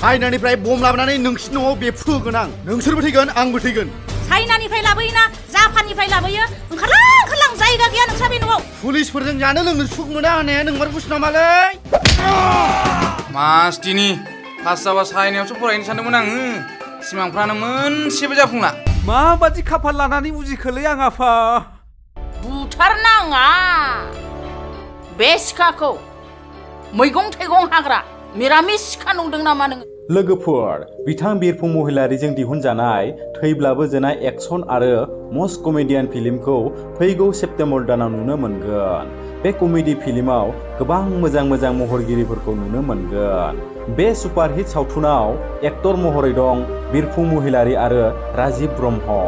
चाइनानिफ्राय बम लाबोनानै नोंसिनि न'आव बेफ्रुगोन आं नोंसोरबो थैगोन आंबो थैगोन चाइनानिफ्राय लाबोयोना जापाननिफ्राय लाबोयो ओंखारलां जायगा गैया नोंसा बे न'आव पुलिसफोरजों जानो लोंनो सुख मोना होननाया नोंमारगौसो नामालै मास दिनि पास जाबा चाइनायावसो फरायनो सानदोंमोन आङो सिमांफ्रानो मोनसेबो जाफुंला माबादि खाफाल लानानै उजिखोलै आं आफा बुथारनाङा बे सिखाखौ मैगं थाइगं हाग्रा मिरामिस सिखा नंदों नामा नोङो लोगोफोर बिथां बिरफुं महिलारिजों दिहुनजानाय थैब्लाबो जेना एक्सन आरो मस्ट कमेडियान फिल्मखौ फैगौ सेप्तेम्बर दानाव नुनो मोनगोन बे कमेडि फिल्माव गोबां मोजां महरगिरिफोरखौ नुनो मोनगोन बे सुपारहिट सावथुनाव एक्टर महरै दं बिरफुं महिलारि आरो राजिब ब्रह्म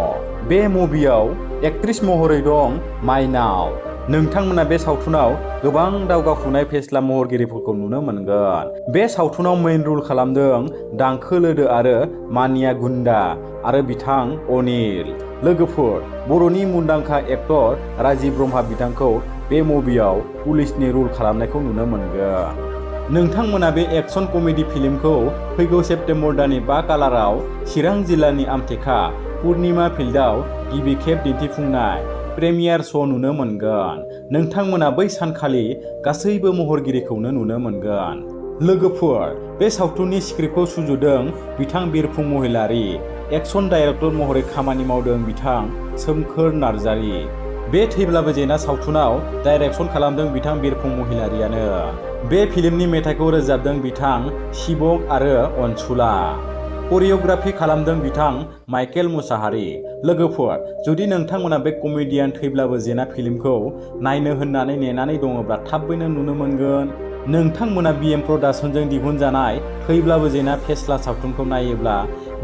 बे मुभियाव एक्ट्रिस महरै दं माइनाव नोंथांमोना बे सावथुनाव गोबां दावगाफुनाय फेस्ला महरगिरिफोरखौ नुनो मोनगोन बे सावथुनाव मेन रल खालामदों दांखो लोदो आरो मानिया गुन्दा आरो बिथां अनिल लोगोफोर बर'नि मुंदांखा एक्टर राजिब ब्रह्मा बिथांखौ बे मुभियाव पुलिसनि रल खालामनायखौ नुनो मोनगोन नोंथांमोना बे एक्सन कमेडि फिल्मखौ फैगौ सेप्तेम्बर दाननि 5 खालाराव चिरां जिल्लानि आमटेका पुर्निमा फिल्डआव गिबि खेब दिन्थिफुंनाय प्रेमियार श' नुनो मोनगोन नोंथांमोना बै सानखालि गासैबो महरगिरिखौनो नुनो मोनगोन लोगोफोर बे सावथुननि स्क्रिप्टखौ सुजुदों बिथां बिरफुं महिलारि एक्सन डाइरेक्टर महरै खामानि मावदों बिथां सोमखोर नार्जारि बे थैब्लाबो जेना सावथुनाव डाइरेक्सन खालामदों बिथां बिरफुं महिलारियानो बे फिल्मनि मेथाइखौ रोजाबदों बिथां शिबक आरो अनसुला करिय'ग्राफि खालामदों बिथां माइकेल मुसाहारि लोगोफोर जुदि नोंथांमोना बे कमेडियान थैब्लाबो जेना फिल्मखौ नायनो होननानै नेनानै दङब्ला थाबैनो नुनो मोनगोन नोंथांमोना बिएम प्रडाक्शनजों दिहुनजानाय थैब्लाबो जेना फेस्ला सावथुनखौ नायोब्ला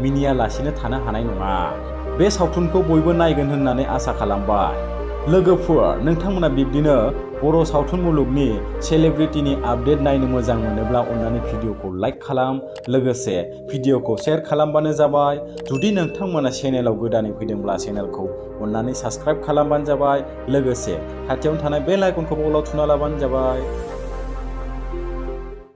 मिनियालासिनो थानो हानाय नङा बे सावथुनखौ बयबो नायगोन होननानै आसा खालामबाय लोगोफोर नोंथांमोना बिब्दिनो बर' सावथुन मुलुगनि सेलिब्रिटिनि आपडेट नायनो मोजां मोनोब्ला अन्नानै भिडिअखौ लाइक खालाम लोगोसे भिडिअखौ शेयार खालामबानो जाबाय जुदि नोंथांमोना चेनेलाव गोदानै फैदोंब्ला चेनेलखौ अन्नानै साबस्क्राइब खालामबानो जाबाय लोगोसे खाथियावनो थानाय बेल आइकनखौ अलाव थुना लाबानो जाबाय